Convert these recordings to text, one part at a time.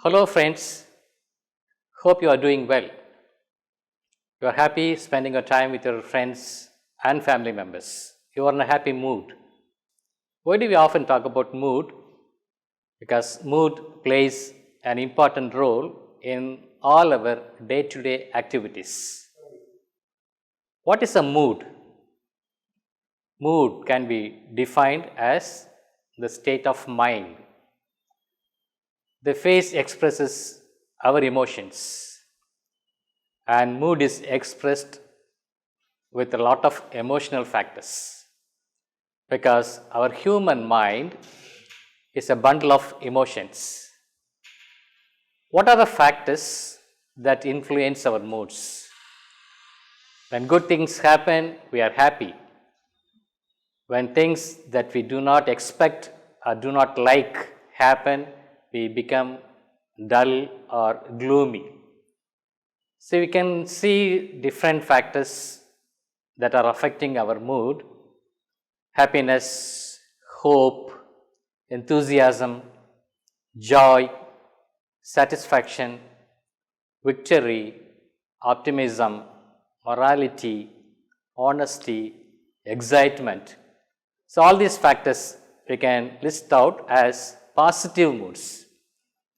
Hello, friends. Hope you are doing well. You are happy spending your time with your friends and family members. You are in a happy mood. Why do we often talk about mood? Because mood plays an important role in all our day to day activities. What is a mood? Mood can be defined as the state of mind. The face expresses our emotions, and mood is expressed with a lot of emotional factors because our human mind is a bundle of emotions. What are the factors that influence our moods? When good things happen, we are happy. When things that we do not expect or do not like happen, we become dull or gloomy. So we can see different factors that are affecting our mood: happiness, hope, enthusiasm, joy, satisfaction, victory, optimism, morality, honesty, excitement. So, all these factors we can list out as positive moods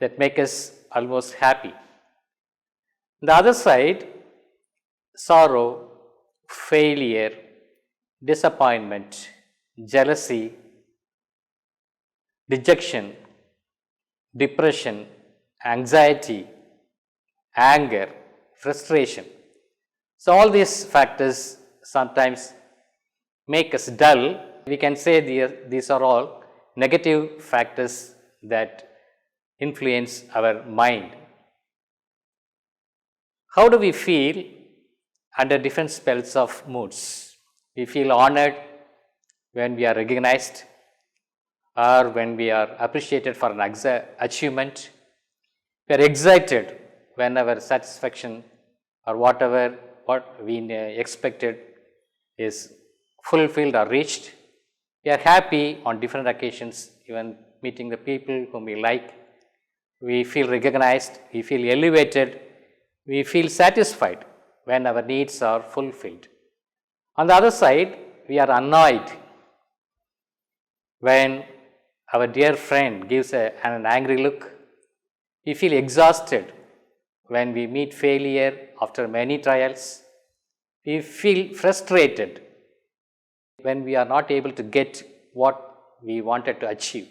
that make us almost happy. The other side, sorrow, failure, disappointment, jealousy, dejection, depression, anxiety, anger, frustration. So, all these factors sometimes make us dull. We can say these are all negative factors that influence our mind. How do we feel under different spells of moods? We feel honored when we are recognized or when we are appreciated for an achievement. We are excited when our satisfaction or what we expected is fulfilled or reached. We are happy on different occasions, even meeting the people whom we like. We feel recognized, we feel elevated, we feel satisfied when our needs are fulfilled. On the other side, we are annoyed when our dear friend gives an angry look. We feel exhausted when we meet failure after many trials. We feel frustrated when we are not able to get what we wanted to achieve.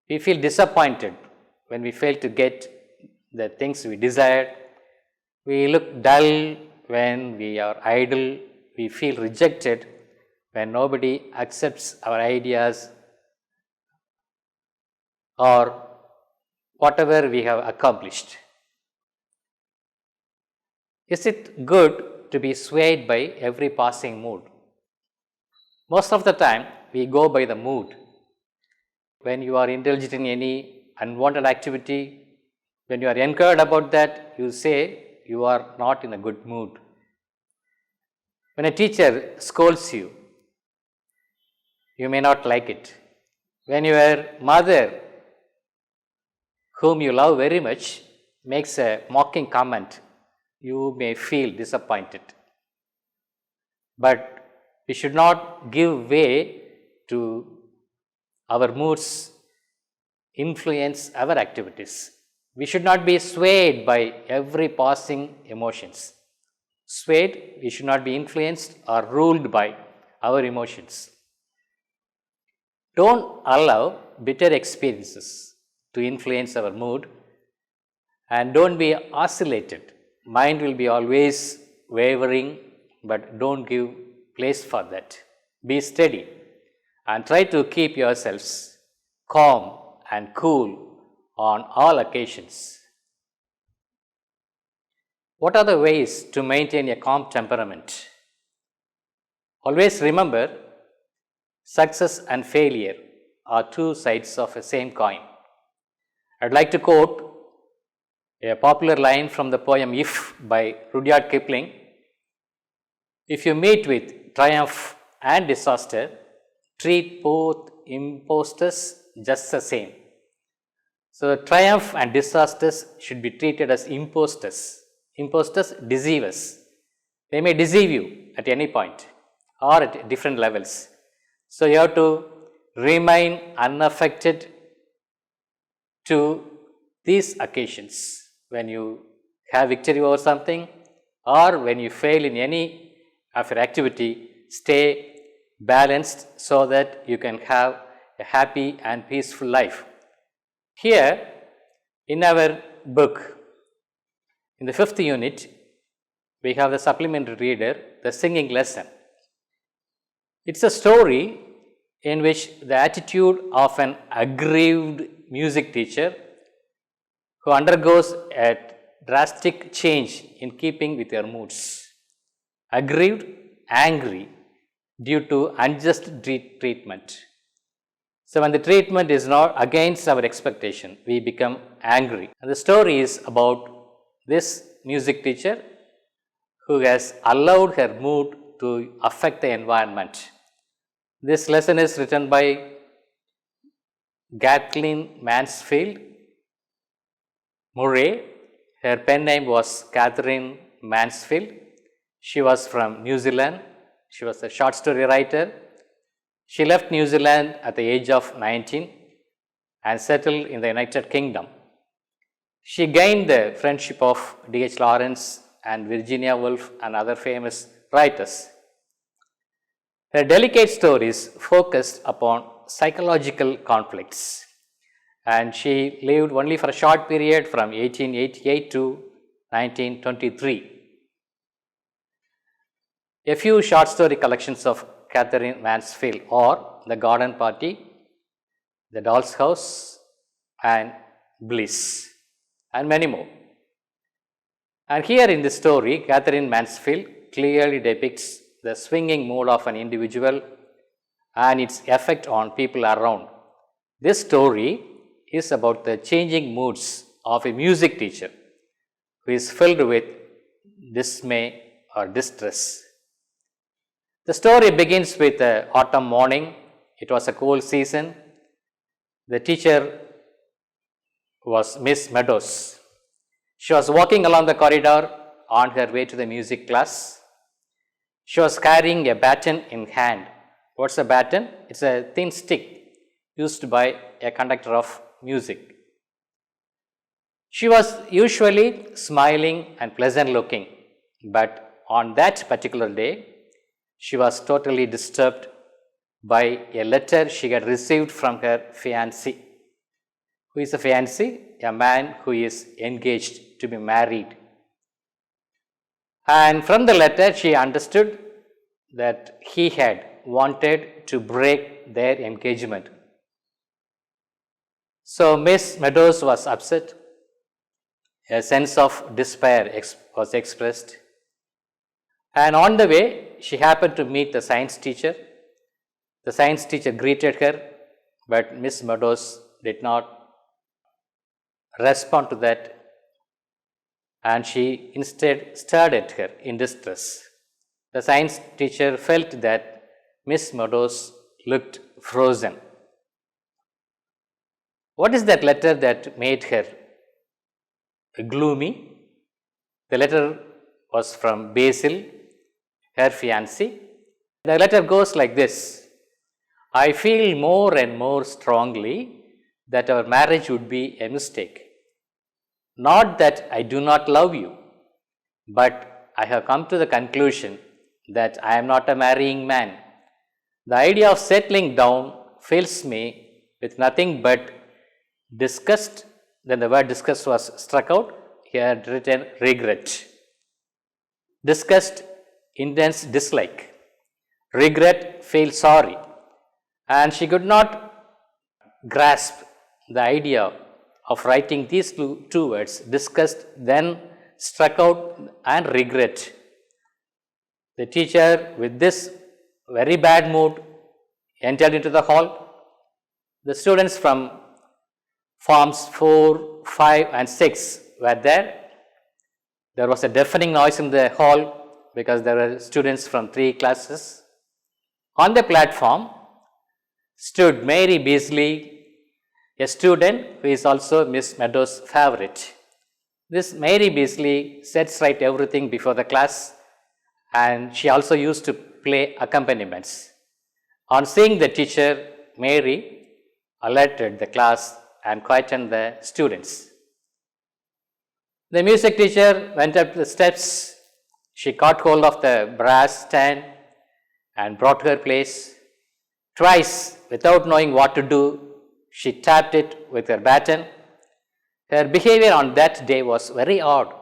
We feel disappointed when we fail to get the things we desired. We look dull when we are idle. We feel rejected when nobody accepts our ideas or whatever we have accomplished. Is it good to be swayed by every passing mood? Most of the time, we go by the mood. When you are indulged in any unwanted activity, when you are encouraged about that, you say you are not in a good mood. When a teacher scolds you, you may not like it. When your mother, whom you love very much, makes a mocking comment, you may feel disappointed. But we should not give way to our moods influence our activities. We should not be swayed by every passing emotions. Swayed, we should not be influenced or ruled by our emotions. Don't allow bitter experiences to influence our mood, and don't be oscillated. Mind will be always wavering, but don't give place for that. Be steady and try to keep yourselves calm and cool on all occasions. What are the ways to maintain a calm temperament? Always remember, success and failure are two sides of the same coin. I'd like to quote a popular line from the poem If by Rudyard Kipling. If you meet with triumph and disaster, treat both impostors just the same. So, triumph and disasters should be treated as imposters. Imposters deceive us. They may deceive you at any point or at different levels. So, you have to remain unaffected to these occasions. When you have victory over something or when you fail in any of your activity, stay balanced so that you can have a happy and peaceful life. Here in our book, in the 5th unit, we have the supplementary reader, the singing lesson. It's a story in which the attitude of an aggrieved music teacher who undergoes a drastic change in keeping with your moods. Aggrieved, angry due to unjust treatment. So, when the treatment is not against our expectation, we become angry. And the story is about this music teacher who has allowed her mood to affect the environment. This lesson is written by Kathleen Mansfield Murray. Her pen name was Catherine Mansfield. She was from New Zealand. She was a short story writer. She left New Zealand at the age of 19 and settled in the United Kingdom. She gained the friendship of D.H. Lawrence and Virginia Woolf and other famous writers. Her delicate stories focused upon psychological conflicts, and she lived only for a short period from 1888 to 1923. A few short story collections of Catherine Mansfield are The Garden Party, The Doll's House, and Bliss, and many more. And here in this story, Catherine Mansfield clearly depicts the swinging mood of an individual and its effect on people around. This story is about the changing moods of a music teacher who is filled with dismay or distress. The story begins with an autumn morning. It was a cold season. The teacher was Miss Meadows. She was walking along the corridor on her way to the music class. She was carrying a baton in hand. What's a baton? It's a thin stick used by a conductor of music. She was usually smiling and pleasant looking, but on that particular day, she was totally disturbed by a letter she had received from her fiancé. Who is a fiancé? A man who is engaged to be married. And from the letter, she understood that he had wanted to break their engagement. So Miss Meadows was upset. A sense of despair was expressed. And on the way, she happened to meet the science teacher. The science teacher greeted her, but Miss Meadows did not respond to that, and she instead stared at her in distress. The science teacher felt that Miss Meadows looked frozen. What is that letter that made her gloomy? The letter was from Basil, her fiancé. The letter goes like this: I feel more and more strongly that our marriage would be a mistake. Not that I do not love you, but I have come to the conclusion that I am not a marrying man. The idea of settling down fills me with nothing but disgust. Then the word disgust was struck out. He had written regret. Disgust, intense dislike. Regret, feel sorry. And she could not grasp the idea of writing these two words, disgust, then struck out, and regret. The teacher, with this very bad mood, entered into the hall. The students from forms 4, 5, and 6 were there. There was a deafening noise in the hall because there were students from 3 classes. On the platform stood Mary Beasley, a student who is also Miss Meadows' favorite. This Mary Beasley sets right everything before the class, and she also used to play accompaniments. On seeing the teacher, Mary alerted the class and quietened the students. The music teacher went up the steps. She caught hold of the brass stand and brought her place. Twice, without knowing what to do, she tapped it with her baton. Her behavior on that day was very odd.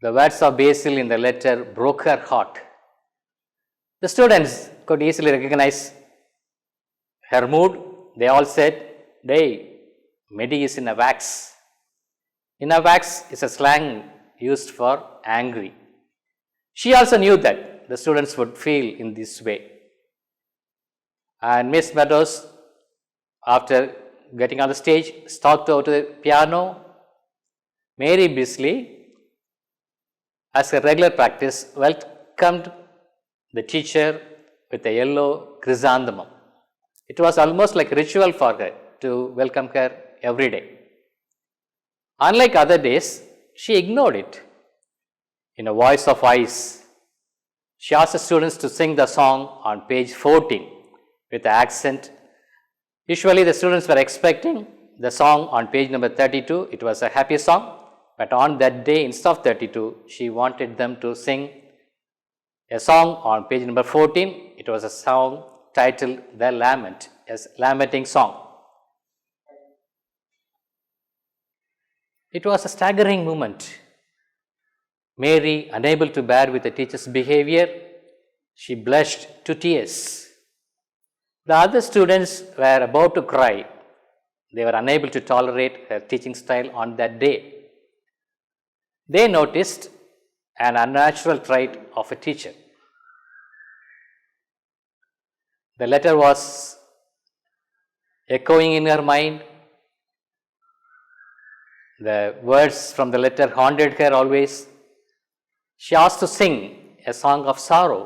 The words of Basil in the letter broke her heart. The students could easily recognize her mood. They all said, "Hey, Medi is in a wax." In a wax is a slang used for angry. She also knew that the students would feel in this way. And Miss Meadows, after getting on the stage, stalked over to the piano. Mary Beasley, as her regular practice, welcomed the teacher with a yellow chrysanthemum. It was almost like a ritual for her to welcome her every day. Unlike other days, she ignored it. In a voice of ice, she asked the students to sing the song on page 14 with the accent. Usually the students were expecting the song on page number 32. It was a happy song, but on that day, instead of 32, she wanted them to sing a song on page number 14. It was a song titled The Lament, a lamenting song. It was a staggering moment. Mary, unable to bear with the teacher's behavior, she blushed to tears. The other students were about to cry. They were unable to tolerate her teaching style on that day. They noticed an unnatural trait of a teacher. The letter was echoing in her mind. The words from the letter haunted her always. She asked to sing a song of sorrow.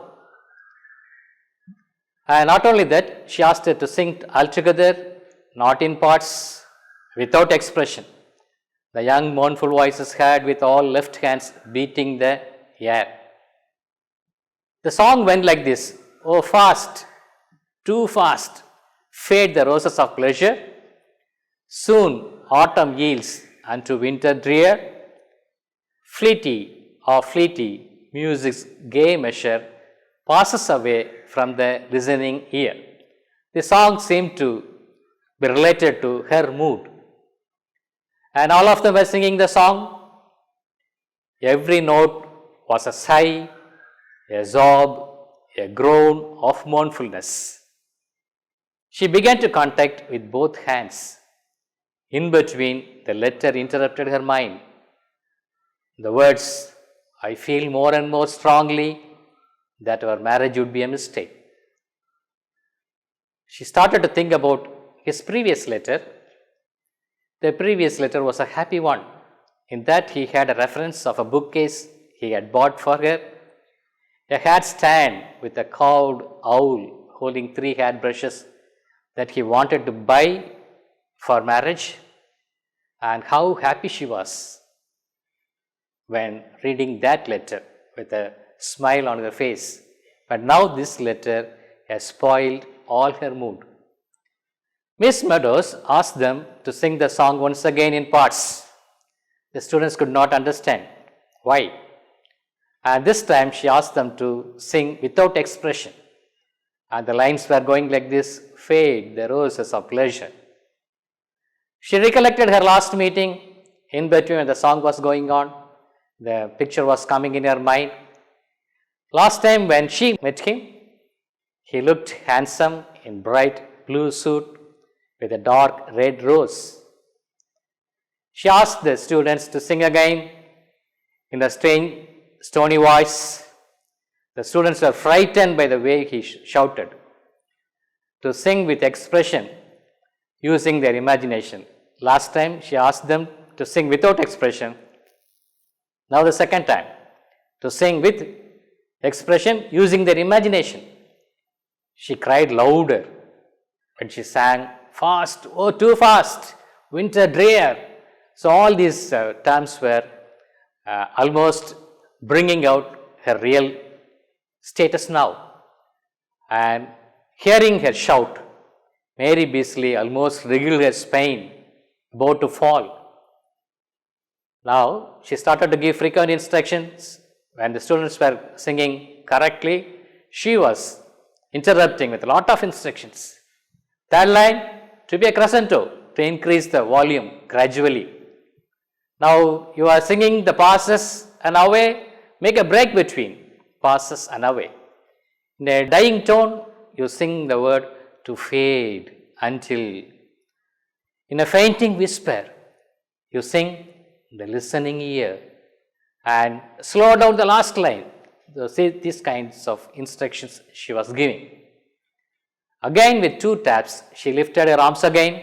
And not only that, she asked her to sing altogether, not in parts, without expression. The young mournful voices heard with all left hands beating the air. The song went like this: "Oh, fast, too fast, fade the roses of pleasure. Soon autumn yields unto winter drear. Fleety, music's gay measure passes away from the listening ear." The song seemed to be related to her mood. And all of them were singing the song. Every note was a sigh, a sob, a groan of mournfulness. She began to contact with both hands. In between, the letter interrupted her mind. The words, "I feel more and more strongly that our marriage would be a mistake." She started to think about his previous letter. The previous letter was a happy one. In that, he had a reference of a bookcase he had bought for her, a hat stand with a carved owl holding 3 hairbrushes that he wanted to buy for marriage, and how happy she was when reading that letter with a smile on her face. But now this letter has spoiled all her mood. Miss Meadows asked them to sing the song once again in parts. The students could not understand why. And this time she asked them to sing without expression. And the lines were going like this: "Fade the roses of pleasure." She recollected her last meeting. In between, when the song was going on, the picture was coming in her mind. Last time when she met him, he looked handsome in bright blue suit with a dark red rose. She asked the students to sing again in a strange, stony voice. The students were frightened by the way he shouted. To sing with expression, using their imagination. Last time she asked them to sing without expression. Now the second time, to sing with expression, using their imagination. She cried louder when she sang fast, oh too fast, winter drear. So all these terms were almost bringing out her real status now. And hearing her shout, Mary Beasley almost wriggled her spine, about to fall. Now she started to give frequent instructions. When the students were singing correctly, she was interrupting with a lot of instructions. Third line, to be a crescendo, to increase the volume gradually. Now you are singing the passes and away, make a break between passes and away. In a dying tone, you sing the word to fade until. In a fainting whisper, you sing the listening ear and slow down the last line. So these kinds of instructions she was giving. Again with 2 taps, she lifted her arms again.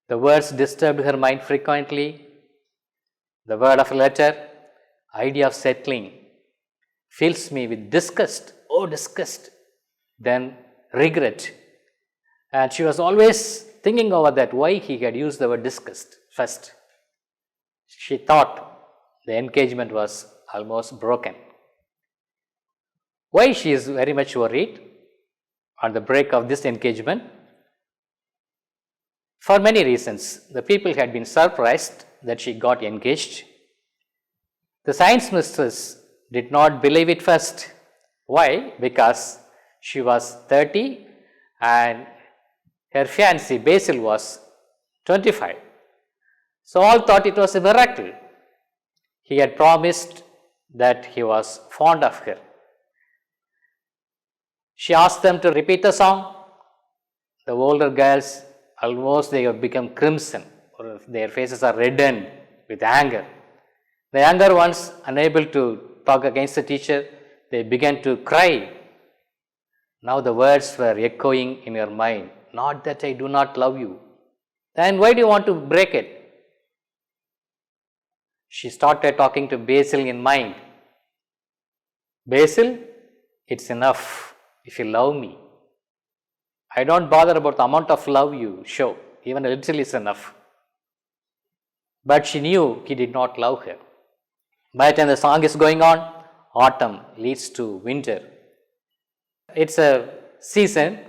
The words disturbed her mind frequently. The word of a letter, idea of settling, fills me with disgust, oh disgust, then regret. And she was always thinking over that, why he had used the word disgust first. She thought the engagement was almost broken. Why she is very much worried on the break of this engagement? For many reasons. The people had been surprised that she got engaged. The science mistress did not believe it first. Why? Because she was 30 and her fiancé Basil was 25. So all thought it was a miracle. He had promised that he was fond of her. She asked them to repeat the song. The older girls, almost they have become crimson, or their faces are reddened with anger. The younger ones, unable to talk against the teacher, they began to cry. Now the words were echoing in her mind, not that I do not love you. Then why do you want to break it? She started talking to Basil in mind. Basil, it's enough if you love me. I don't bother about the amount of love you show, even a little is enough. But she knew he did not love her. By the time the song is going on, autumn leads to winter. It's a season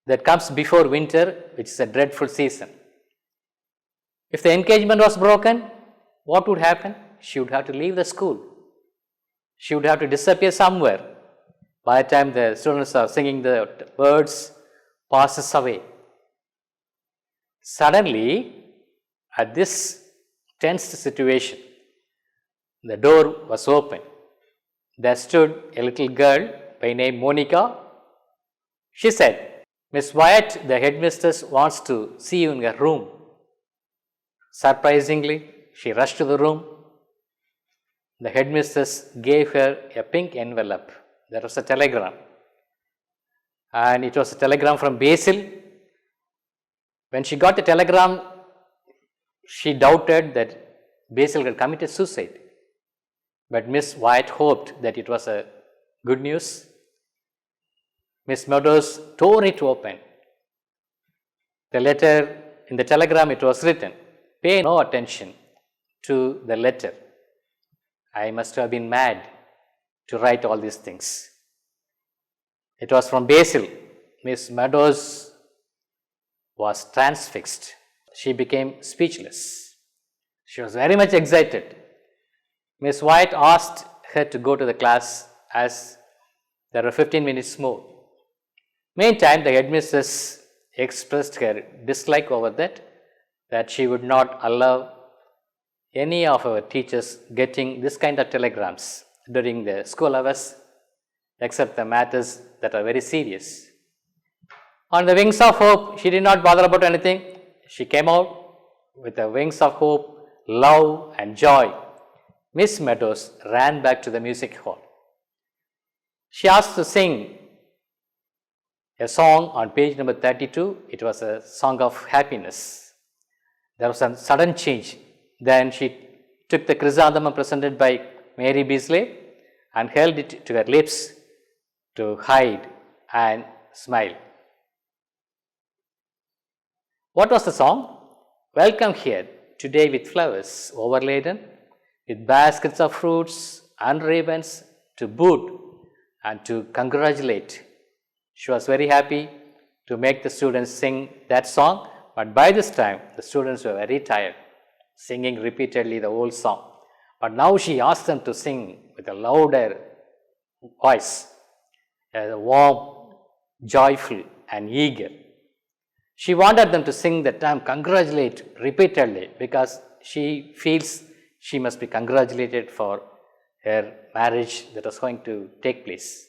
that comes before winter, which is a dreadful season. If the engagement was broken, what would happen? She would have to leave the school. She would have to disappear somewhere. By the time the students are singing the words, passes away. Suddenly, at this tense situation, the door was open. There stood a little girl by name Monica. She said, Miss Wyatt, the headmistress wants to see you in her room. Surprisingly, she rushed to the room. The headmistress gave her a pink envelope. There was a telegram. And it was a telegram from Basil. When she got the telegram, she doubted that Basil had committed suicide. But Miss Wyatt hoped that it was a good news. Miss Meadows tore it open. The letter, in the telegram it was written, pay no attention to the letter. I must have been mad to write all these things. It was from Basil. Miss Meadows was transfixed. She became speechless. She was very much excited. Miss White asked her to go to the class as there were 15 minutes more. Meantime, the headmistress expressed her dislike over that she would not allow any of our teachers getting this kind of telegrams during the school hours, except the matters that are very serious. On the wings of hope, she did not bother about anything. She came out with the wings of hope, love and joy. Miss Meadows ran back to the music hall. She asked to sing a song on page number 32. It was a song of happiness. There was a sudden change. Then she took the chrysanthemum presented by Mary Beasley and held it to her lips to hide and smile. What was the song? Welcome here today with flowers overladen with baskets of fruits and ribbons to boot and to congratulate. She was very happy to make the students sing that song, but by this time the students were very tired, singing repeatedly the whole song. But now she asked them to sing with a louder voice, warm, joyful, and eager. She wanted them to sing the term congratulate repeatedly because she feels she must be congratulated for her marriage that was going to take place.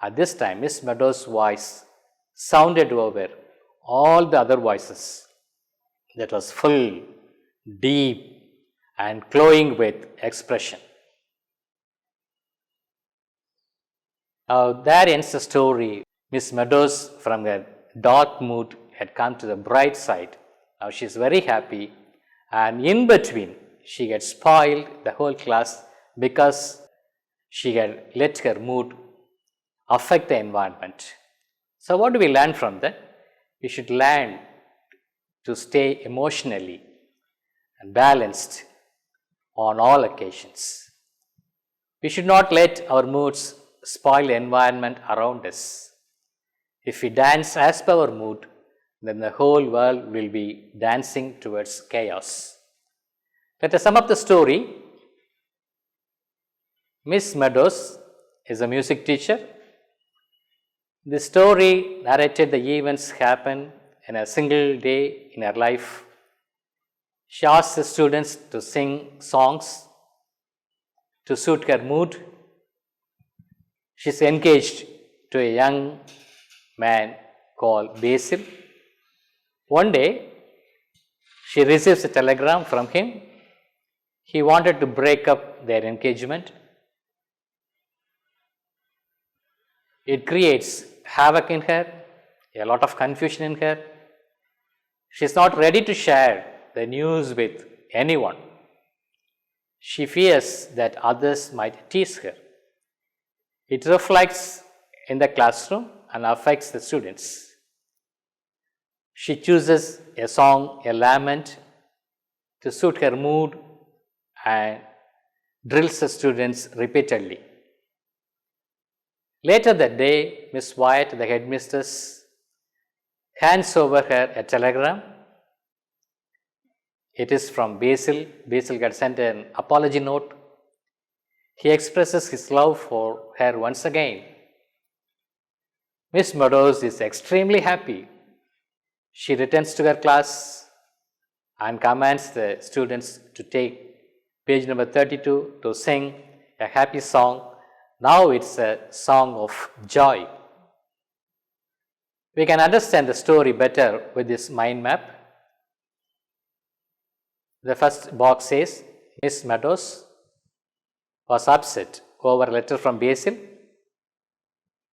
At this time, Miss Meadows' voice sounded over all the other voices that was full, deep, and glowing with expression. Now, there ends the story. Miss Meadows, from her dark mood, had come to the bright side. Now she is very happy, and in between, she had spoiled the whole class because she had let her mood affect the environment. So, what do we learn from that? We should learn to stay emotionally and balanced on all occasions. We should not let our moods spoil the environment around us. If we dance as per our mood, then the whole world will be dancing towards chaos. Let us sum up the story. Miss Meadows is a music teacher. The story narrated the events happen in a single day in her life. She asked the students to sing songs to suit her mood. She is engaged to a young man called Basil. One day, she receives a telegram from him. He wanted to break up their engagement. It creates havoc in her, a lot of confusion in her. She is not ready to share the news with anyone. She fears that others might tease her. It reflects in the classroom and affects the students. She chooses a song, a lament, to suit her mood and drills the students repeatedly. Later that day, Miss Wyatt, the headmistress, hands over her a telegram. It is from Basil. Basil had sent an apology note. He expresses his love for her once again. Miss Meadows is extremely happy. She returns to her class and commands the students to take page number 32 to sing a happy song. Now it's a song of joy. We can understand the story better with this mind map. The first box says Miss Meadows was upset over a letter from Basil.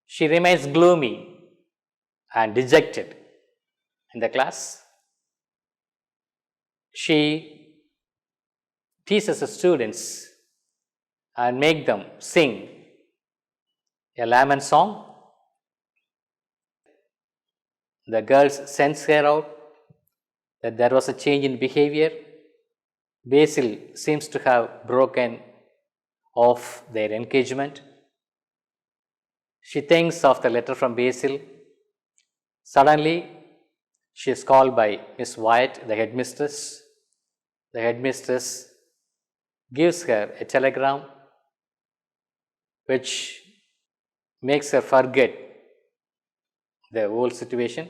She remains gloomy and dejected in the class. She teaches the students and make them sing a lament song. The girls sense her out that there was a change in behavior. Basil seems to have broken off their engagement. She thinks of the letter from Basil. Suddenly, she is called by Miss Wyatt, the headmistress. The headmistress gives her a telegram which makes her forget the whole situation.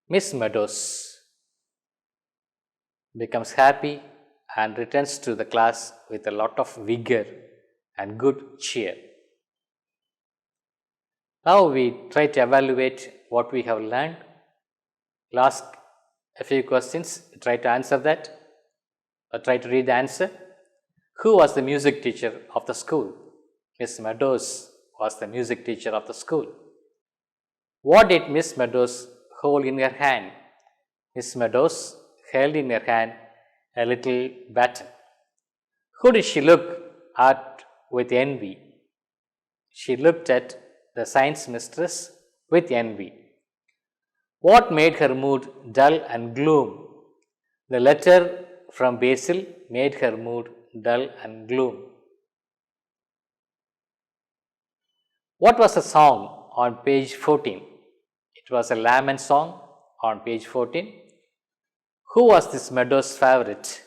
Miss Meadows becomes happy and returns to the class with a lot of vigor and good cheer. Now we try to evaluate what we have learned. We'll ask a few questions, try to answer that, or try to read the answer. Who was the music teacher of the school? Miss Meadows was the music teacher of the school. What did Miss Meadows hold in her hand? Miss Meadows held in her hand a little baton. Who did she look at with envy? She looked at the science mistress with envy. What made her mood dull and gloom? The letter from Basil made her mood dull and gloom. What was the song on page 14? It was a lament song on page 14. Who was this Meadows' favorite?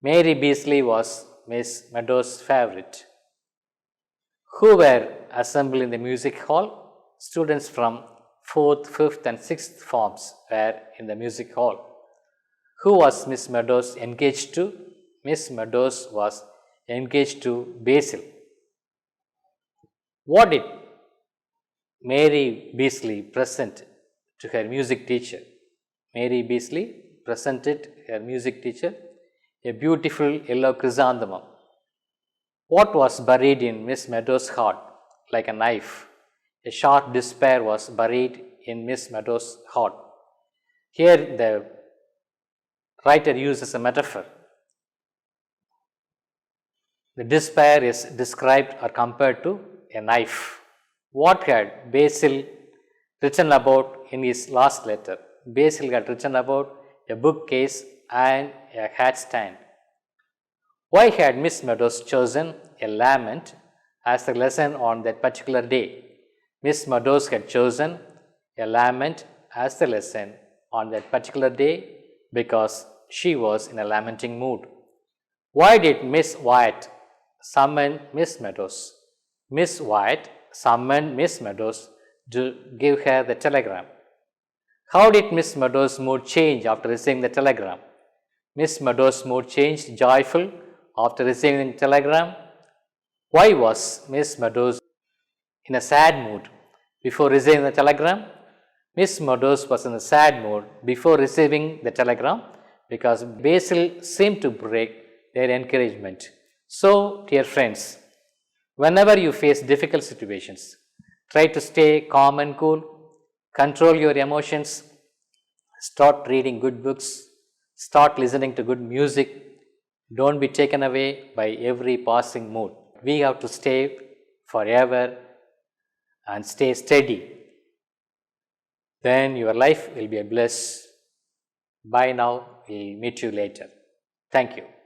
Mary Beasley was Miss Meadows' favorite. Who were assembled in the music hall? Students from 4th, 5th and 6th forms were in the music hall. Who was Miss Meadows engaged to? Miss Meadows was engaged to Basil. What did Mary Beasley present to her music teacher? Mary Beasley presented her music teacher a beautiful yellow chrysanthemum. What was buried in Miss Meadows' heart like a knife? A sharp despair was buried in Miss Meadows' heart. Here the writer uses a metaphor. The despair is described or compared to a knife. What had Basil written about in his last letter? Basil had written about a bookcase and a hat stand. Why had Miss Meadows chosen a lament as the lesson on that particular day? Miss Meadows had chosen a lament as the lesson on that particular day because she was in a lamenting mood. Why did Miss Wyatt summon Miss Meadows? Miss Wyatt summoned Miss Meadows to give her the telegram. How did Miss Meadows' mood change after receiving the telegram? Miss Meadows' mood changed joyful after receiving the telegram. Why was Miss Meadows in a sad mood before receiving the telegram? Miss Meadows was in a sad mood before receiving the telegram because Basil seemed to break their encouragement. So, dear friends, whenever you face difficult situations, try to stay calm and cool, control your emotions, start reading good books, start listening to good music. Don't be taken away by every passing mood. We have to stay forever and stay steady. Then your life will be a bliss. Bye now. We'll meet you later. Thank you.